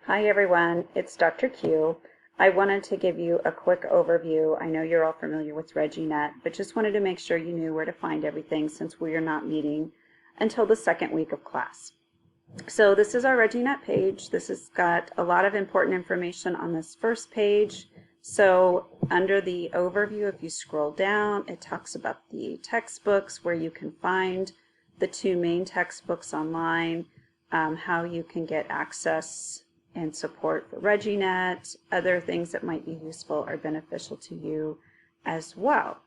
Hi everyone, it's Dr. Q. I wanted to give you a quick overview. I know you're all familiar with ReggieNet, but just wanted to make sure you knew where to find everything since we are not meeting until the second week of class. So this is our ReggieNet page. This has got a lot of important information on this first page. So under the overview, if you scroll down, it talks about the textbooks, where you can find the two main textbooks online, how you can get access and support for ReggieNet, other things that might be useful or beneficial to you as well.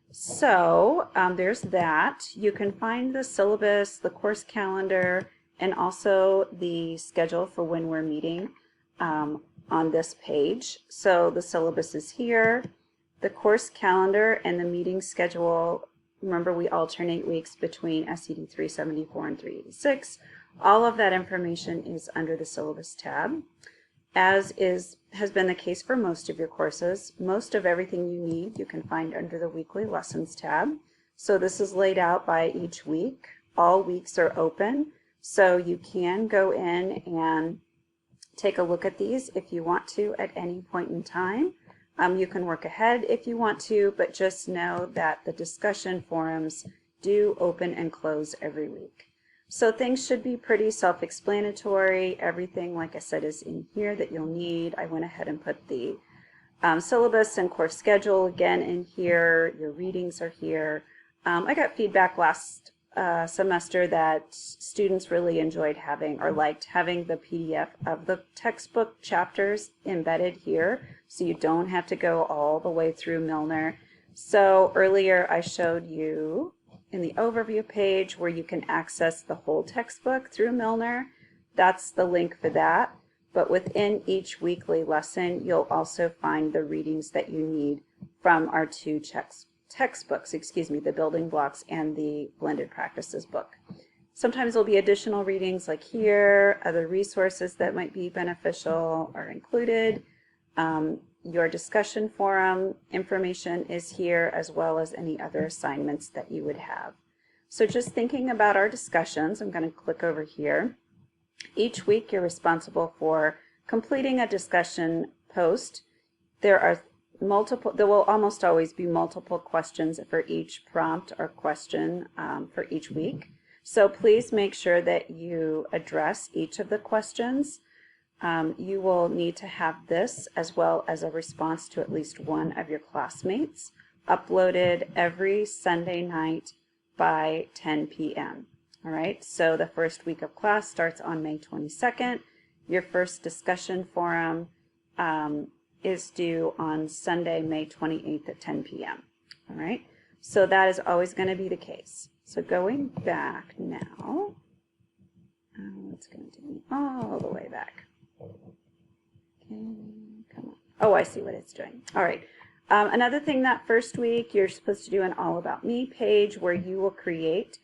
So there's that. You can find the syllabus, the course calendar, and also the schedule for when we're meeting on this page. So the syllabus is here, the course calendar and the meeting schedule. Remember, we alternate weeks between SED 374 and 386. All of that information is under the syllabus tab. As has been the case for most of your courses, most of everything you need you can find under the weekly lessons tab. So this is laid out by each week. All weeks are open, so you can go in and take a look at these if you want to at any point in time. You can work ahead if you want to, but just know that the discussion forums do open and close every week. So things should be pretty self-explanatory. Everything, like I said, is in here that you'll need. I went ahead and put the syllabus and course schedule again in here. Your readings are here. I got feedback last semester that students really enjoyed having or liked having the PDF of the textbook chapters embedded here, so you don't have to go all the way through Milner. So earlier I showed you in the overview page where you can access the whole textbook through Milner. That's the link for that. But within each weekly lesson, you'll also find the readings that you need from our two textbooks, the Building Blocks and the Blended Practices book. Sometimes there'll be additional readings like here, other resources that might be beneficial are included. Your discussion forum information is here, as well as any other assignments that you would have. So just thinking about our discussions, I'm going to click over here. Each week you're responsible for completing a discussion post. There will almost always be multiple questions for each prompt or question for each week. So please make sure that you address each of the questions. You will need to have this as well as a response to at least one of your classmates uploaded every Sunday night by 10 p.m. All right, so the first week of class starts on May 22nd. Your first discussion forum is due on Sunday, May 28th at 10 p.m. All right, so that is always going to be the case. So going back now, it's going to take me all the way back. Okay, come on. Oh, I see what it's doing. All right. Another thing, that first week, you're supposed to do an All About Me page where you will create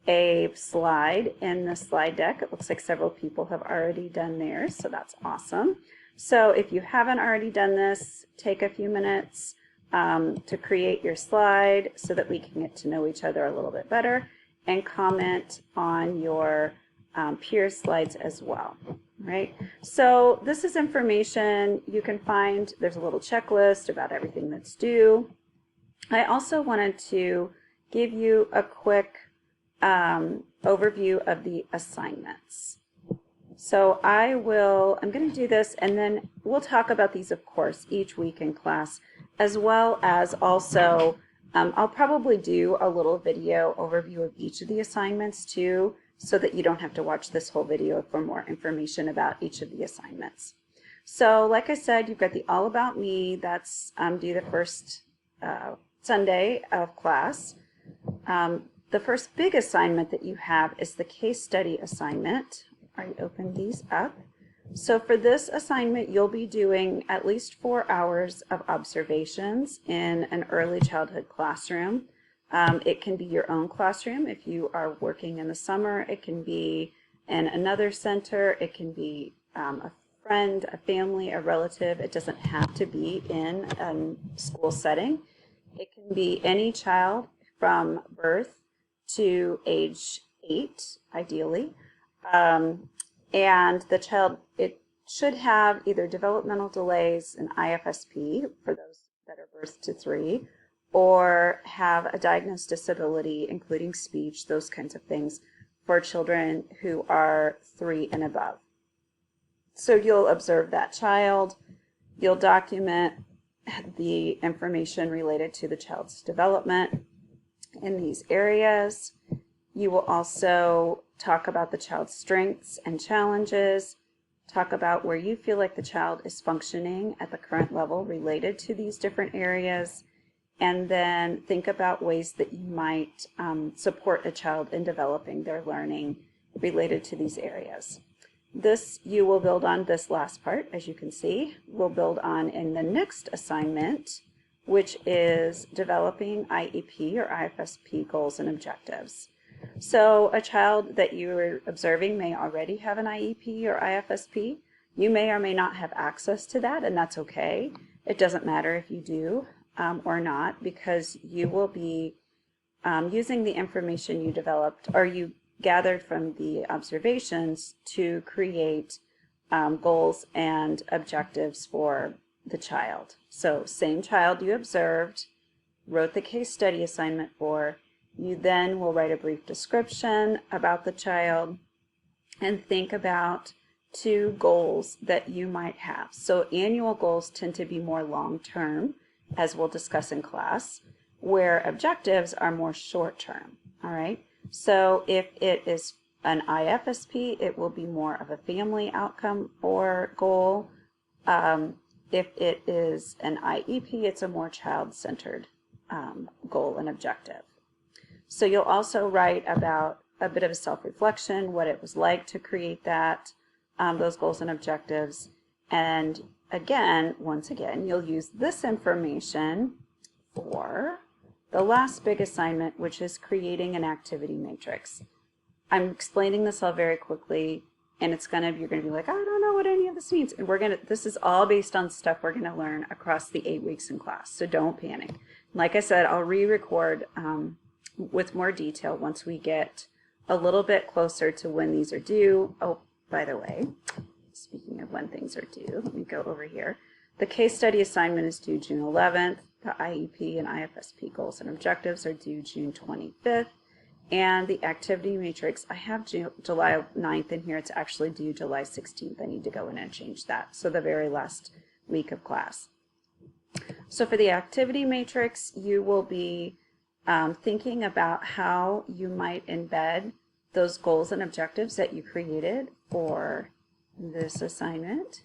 a slide in the slide deck. It looks like several people have already done theirs, so that's awesome. So if you haven't already done this, take a few minutes to create your slide so that we can get to know each other a little bit better, and comment on your peer slides as well. Right? So this is information you can find. There's a little checklist about everything that's due. I also wanted to give you a quick overview of the assignments. So I'm going to do this, and then we'll talk about these, of course, each week in class, as well as also I'll probably do a little video overview of each of the assignments too, so that you don't have to watch this whole video for more information about each of the assignments. So like I said, you've got the All About Me. That's due the first Sunday of class. The first big assignment that you have is the case study assignment. I opened these up. So for this assignment, you'll be doing at least 4 hours of observations in an early childhood classroom. It can be your own classroom if you are working in the summer. It can be in another center. It can be a friend, a family, a relative. It doesn't have to be in a school setting. It can be any child from birth to age 8, ideally. And the child, it should have either developmental delays, an IFSP for those that are birth to 3, or have a diagnosed disability, including speech, those kinds of things, for children who are 3 and above. So you'll observe that child, you'll document the information related to the child's development in these areas. You will also talk about the child's strengths and challenges, talk about where you feel like the child is functioning at the current level related to these different areas, and then think about ways that you might support a child in developing their learning related to these areas. This you will build on this last part, as you can see. We'll build on in the next assignment, which is developing IEP or IFSP goals and objectives. So a child that you're observing may already have an IEP or IFSP. You may or may not have access to that, and that's okay. It doesn't matter if you do or not, because you will be using the information you developed or you gathered from the observations to create goals and objectives for the child. So same child you observed, wrote the case study assignment for, you then will write a brief description about the child and think about 2 goals that you might have. So annual goals tend to be more long-term, as we'll discuss in class, where objectives are more short-term, all right? So if it is an IFSP, it will be more of a family outcome or goal. If it is an IEP, it's a more child-centered goal and objective. So you'll also write about a bit of a self-reflection, what it was like to create that, those goals and objectives. And again, once again, you'll use this information for the last big assignment, which is creating an activity matrix. I'm explaining this all very quickly, and you're gonna be like, I don't know what any of this means. And this is all based on stuff we're gonna learn across the 8 weeks in class, so don't panic. Like I said, I'll re-record with more detail once we get a little bit closer to when these are due. Oh, by the way, speaking of when things are due, let me go over here. The case study assignment is due June 11th. The IEP and IFSP goals and objectives are due June 25th. And the activity matrix, I have July 9th in here. It's actually due July 16th. I need to go in and change that. So the very last week of class. So for the activity matrix, you will be thinking about how you might embed those goals and objectives that you created for this assignment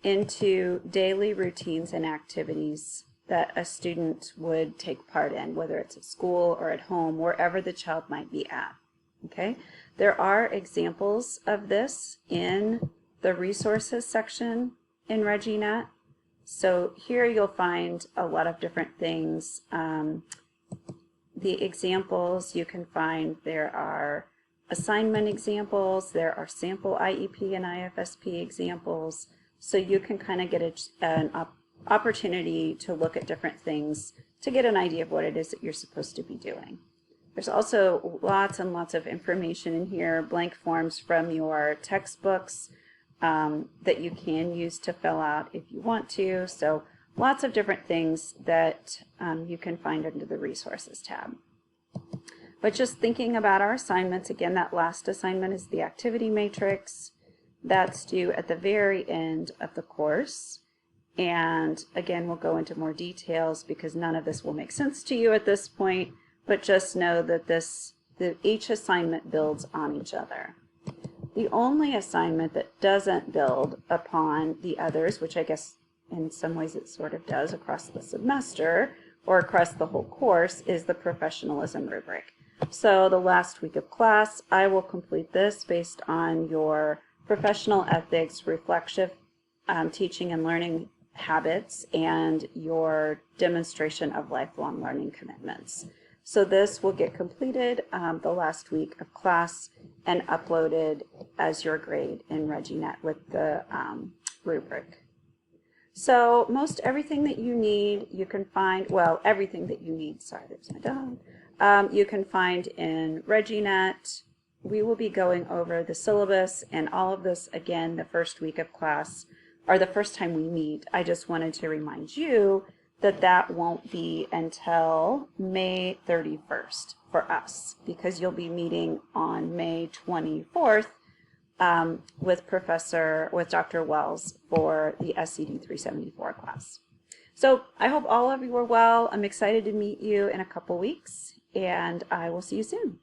into daily routines and activities that a student would take part in, whether it's at school or at home, wherever the child might be at. Okay? There are examples of this in the resources section in ReggieNet. So here you'll find a lot of different things. The examples you can find, there are assignment examples, there are sample IEP and IFSP examples, so you can kind of get an opportunity to look at different things to get an idea of what it is that you're supposed to be doing. There's also lots and lots of information in here, blank forms from your textbooks that you can use to fill out if you want to. So lots of different things that you can find under the resources tab. But just thinking about our assignments, again, that last assignment is the activity matrix. That's due at the very end of the course. And again, we'll go into more details because none of this will make sense to you at this point, but just know that each assignment builds on each other. The only assignment that doesn't build upon the others, which I guess in some ways it sort of does across the semester or across the whole course, is the professionalism rubric. So the last week of class, I will complete this based on your professional ethics, reflexive teaching and learning habits, and your demonstration of lifelong learning commitments. So this will get completed the last week of class and uploaded as your grade in ReggieNet with the rubric. So most everything that you need, you can find, well, everything that you need, sorry, there's my dog, you can find in ReggieNet. we will be going over the syllabus and all of this again the first week of class, or the first time we meet. I just wanted to remind you that that won't be until May 31st for us, because you'll be meeting on May 24th with Dr. Wells for the SCD 374 class. So I hope all of you are well. I'm excited to meet you in a couple weeks, and I will see you soon.